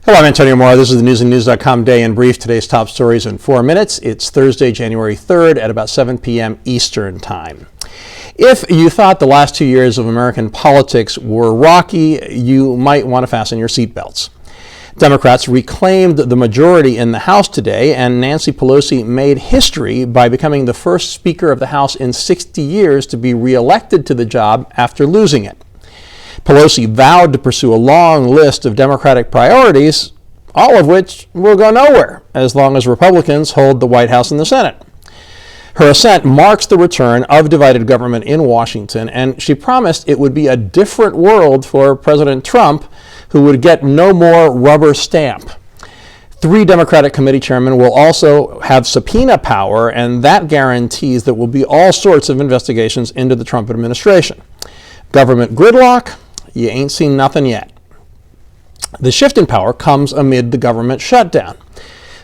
Hello, I'm Antonio Mora. This is the newsandnews.com Day in Brief. Today's top stories in 4 minutes. It's Thursday, January 3rd at about 7 p.m. Eastern Time. If you thought the last 2 years of American politics were rocky, you might want to fasten your seatbelts. Democrats reclaimed the majority in the House today, and Nancy Pelosi made history by becoming the first Speaker of the House in 60 years to be reelected to the job after losing it. Pelosi vowed to pursue a long list of Democratic priorities, all of which will go nowhere as long as Republicans hold the White House and the Senate. Her ascent marks the return of divided government in Washington, and she promised it would be a different world for President Trump, who would get no more rubber stamp. 3 Democratic committee chairmen will also have subpoena power, and that guarantees there will be all sorts of investigations into the Trump administration. Government gridlock? You ain't seen nothing yet. The shift in power comes amid the government shutdown.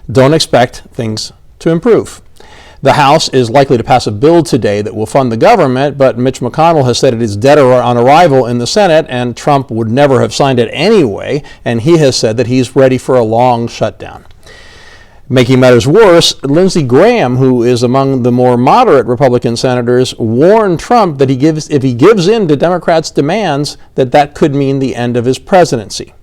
Don't expect things to improve. The House is likely to pass a bill today that will fund the government, but Mitch McConnell has said it is dead on arrival in the Senate, and Trump would never have signed it anyway, and he has said that he's ready for a long shutdown. Making matters worse, Lindsey Graham, who is among the more moderate Republican senators, warned Trump that if he gives in to Democrats' demands, that could mean the end of his presidency.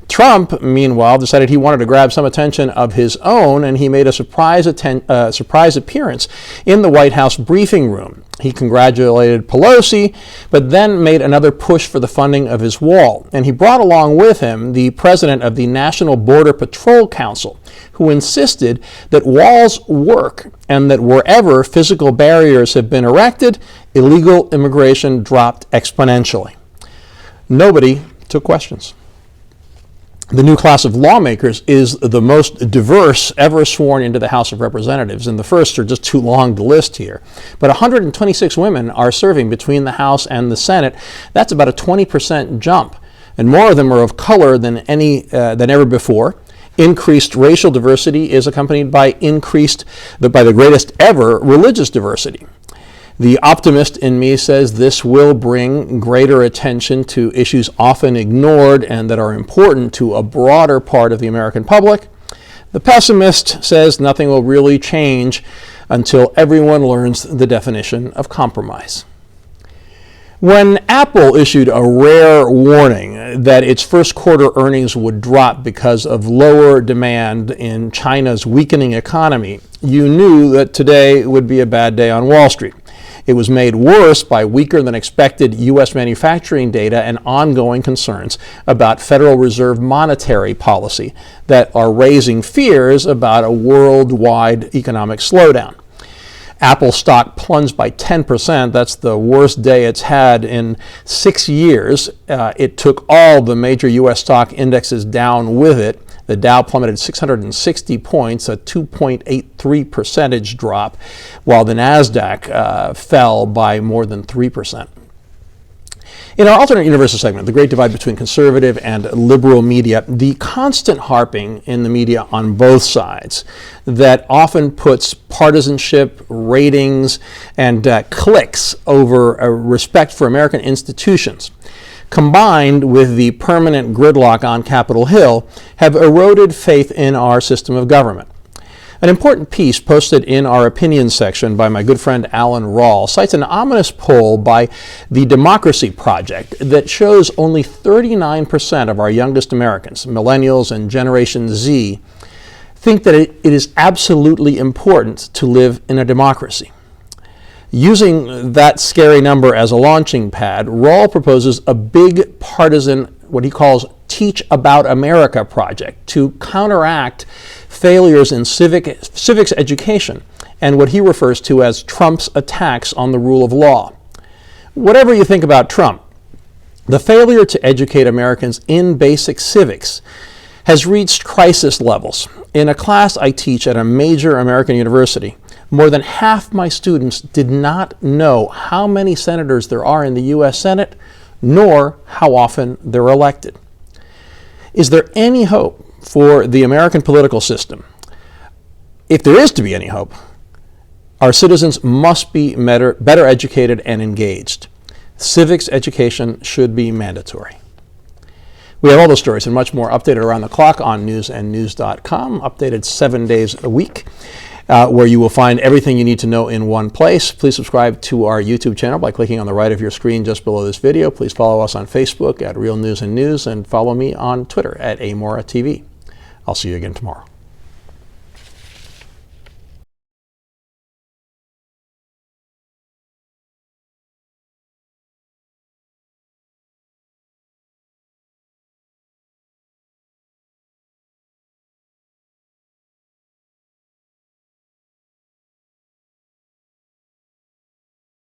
Trump, meanwhile, decided he wanted to grab some attention of his own, and he made a surprise appearance in the White House briefing room. He congratulated Pelosi, but then made another push for the funding of his wall. And he brought along with him the president of the National Border Patrol Council, who insisted that walls work and that wherever physical barriers have been erected, illegal immigration dropped exponentially. Nobody took questions. The new class of lawmakers is the most diverse ever sworn into the House of Representatives, and the first are just too long to list here. But 126 women are serving between the House and the Senate. That's about a 20% jump, and more of them are of color than ever before. Increased racial diversity is accompanied by the greatest ever religious diversity. The optimist in me says this will bring greater attention to issues often ignored and that are important to a broader part of the American public. The pessimist says nothing will really change until everyone learns the definition of compromise. When Apple issued a rare warning that its first quarter earnings would drop because of lower demand in China's weakening economy, you knew that today would be a bad day on Wall Street. It was made worse by weaker than expected U.S. manufacturing data and ongoing concerns about Federal Reserve monetary policy that are raising fears about a worldwide economic slowdown. Apple stock plunged by 10%. That's the worst day it's had in 6 years. It took all the major U.S. stock indexes down with it. The Dow plummeted 660 points, a 2.83% drop, while the NASDAQ fell by more than 3%. In our alternate universes segment, the great divide between conservative and liberal media, the constant harping in the media on both sides that often puts partisanship, ratings, and clicks over a respect for American institutions, combined with the permanent gridlock on Capitol Hill, have eroded faith in our system of government. An important piece posted in our opinions section by my good friend Alan Rawl cites an ominous poll by the Democracy Project that shows only 39% of our youngest Americans, millennials and Generation Z, think that it is absolutely important to live in a democracy. Using that scary number as a launching pad, Rawl proposes a big partisan, what he calls Teach About America project to counteract failures in civics education and what he refers to as Trump's attacks on the rule of law. Whatever you think about Trump, the failure to educate Americans in basic civics has reached crisis levels. In a class I teach at a major American university, more than half my students did not know how many senators there are in the U.S. Senate, nor how often they're elected. Is there any hope for the American political system? If there is to be any hope, our citizens must be better educated and engaged. Civics education should be mandatory. We have all those stories and much more updated around the clock on newsandnews.com, updated 7 days a week, where you will find everything you need to know in one place. Please subscribe to our YouTube channel by clicking on the right of your screen just below this video. Please follow us on Facebook at Real News and News, and follow me on Twitter at AMoraTV. I'll see you again tomorrow.